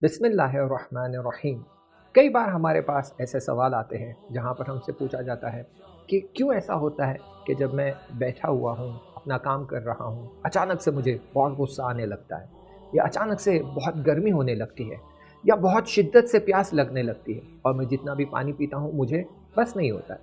बिस्मिल्लाहिर्रहमानिर्रहीम। कई बार हमारे पास ऐसे सवाल आते हैं जहाँ पर हमसे पूछा जाता है कि क्यों ऐसा होता है कि जब मैं बैठा हुआ हूँ, अपना काम कर रहा हूँ, अचानक से मुझे बहुत गुस्सा आने लगता है, या अचानक से बहुत गर्मी होने लगती है, या बहुत शिद्दत से प्यास लगने लगती है और मैं जितना भी पानी पीता हूँ मुझे बस नहीं होता है।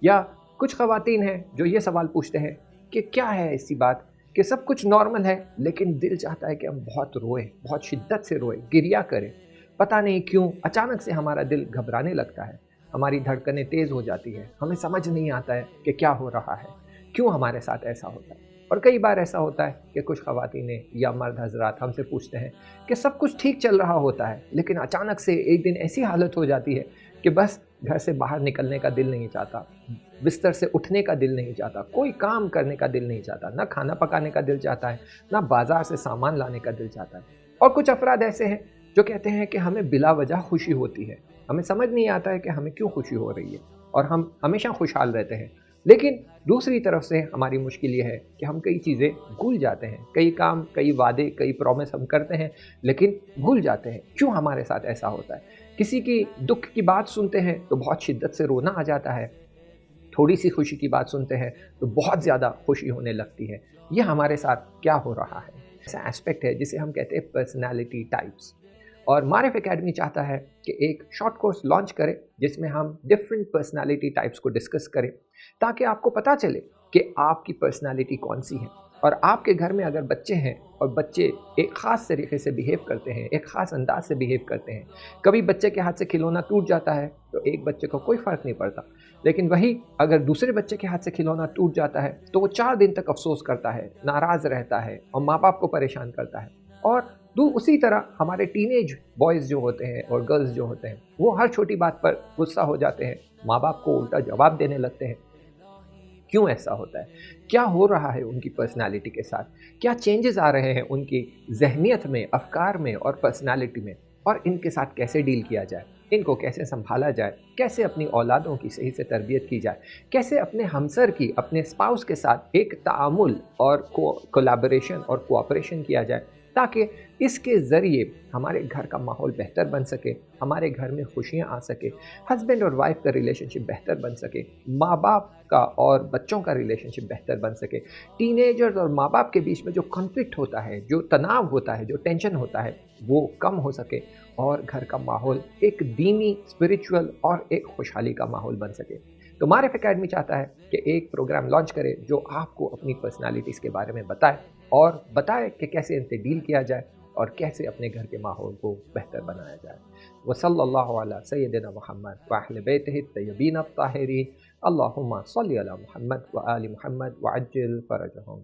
या कुछ ख़वातीन हैं जो ये सवाल पूछते हैं कि क्या है ऐसी बात कि सब कुछ नॉर्मल है लेकिन दिल चाहता है कि हम बहुत रोएं, बहुत शिद्दत से रोएं, गिरिया करें। पता नहीं क्यों अचानक से हमारा दिल घबराने लगता है, हमारी धड़कनें तेज़ हो जाती है, हमें समझ नहीं आता है कि क्या हो रहा है, क्यों हमारे साथ ऐसा होता है। और कई बार ऐसा होता है कि कुछ ख़वातीनें या मर्द हज़रात हमसे पूछते हैं कि सब कुछ ठीक चल रहा होता है लेकिन अचानक से एक दिन ऐसी हालत हो जाती है कि बस घर से बाहर निकलने का दिल नहीं चाहता, बिस्तर से उठने का दिल नहीं चाहता, कोई काम करने का दिल नहीं चाहता, ना खाना पकाने का दिल चाहता है, ना बाज़ार से सामान लाने का दिल चाहता है। और कुछ अफराद ऐसे हैं जो कहते हैं कि हमें बिला वजह खुशी होती है, हमें समझ नहीं आता है कि हमें क्यों खुशी हो रही है और हम हमेशा खुशहाल रहते हैं। लेकिन दूसरी तरफ से हमारी मुश्किल ये है कि हम कई चीज़ें भूल जाते हैं, कई काम, कई वादे, कई प्रॉमिस हम करते हैं लेकिन भूल जाते हैं। क्यों हमारे साथ ऐसा होता है? किसी की दुख की बात सुनते हैं तो बहुत शिद्दत से रोना आ जाता है, थोड़ी सी खुशी की बात सुनते हैं तो बहुत ज़्यादा खुशी होने लगती है। ये हमारे साथ क्या हो रहा है? ऐसा एस्पेक्ट है जिसे हम कहते हैं पर्सनैलिटी टाइप्स। और मारिफ एकेडमी चाहता है कि एक शॉर्ट कोर्स लॉन्च करें जिसमें हम डिफरेंट पर्सनैलिटी टाइप्स को डिस्कस करें, ताकि आपको पता चले कि आपकी पर्सनैलिटी कौन सी है। और आपके घर में अगर बच्चे हैं और बच्चे एक ख़ास तरीके से बिहेव करते हैं, एक ख़ास अंदाज से बिहेव करते हैं, कभी बच्चे के हाथ से खिलौना टूट जाता है तो एक बच्चे को कोई फ़र्क नहीं पड़ता, लेकिन वही अगर दूसरे बच्चे के हाथ से खिलौना टूट जाता है तो वो 4 दिन तक अफसोस करता है, नाराज़ रहता है और माँ बाप को परेशान करता है। और उसी तरह हमारे टीनेज बॉयज़ जो होते हैं और गर्ल्स जो होते हैं वो हर छोटी बात पर गुस्सा हो जाते हैं, माँ बाप को उल्टा जवाब देने लगते हैं। क्यों ऐसा होता है? क्या हो रहा है उनकी पर्सनैलिटी के साथ? क्या चेंजेस आ रहे हैं उनकी ज़हनियत में, अफ़कार में और पर्सनैलिटी में? और इनके साथ कैसे डील किया जाए? इनको कैसे सँभाला जाए? कैसे अपनी औलादों की सही से तरबियत की जाए? कैसे अपने हमसर की, अपने स्पाउस के साथ एक तामुल और कोलैबोरेशन और कोऑपरेशन किया जाए, ताकि इसके ज़रिए हमारे घर का माहौल बेहतर बन सके, हमारे घर में खुशियाँ आ सके, हस्बैंड और वाइफ का रिलेशनशिप बेहतर बन सके, माँ बाप का और बच्चों का रिलेशनशिप बेहतर बन सके, टीनेजर्स और माँ बाप के बीच में जो कॉन्फ्लिक्ट होता है, जो तनाव होता है, जो टेंशन होता है, वो कम हो सके और घर का माहौल एक दीनी, स्पिरिचुअल और एक खुशहाली का माहौल बन सके। तो मारिफ एकेडमी चाहता है कि एक प्रोग्राम लॉन्च करे जो आपको अपनी पर्सनालिटीज़ के बारे में बताए और बताए कि कैसे इनसे डील किया जाए और कैसे अपने घर के माहौल को बेहतर बनाया जाए। वसल्लल्लाहु अला सय्यदिना मुहम्मद व अहले बैतिही तय्यबीन अत्ताहिरीन। अल्लाहुम्मा सल्लि अला मुहम्मद व आलि मुहम्मद व अज्जिल फरजहुम।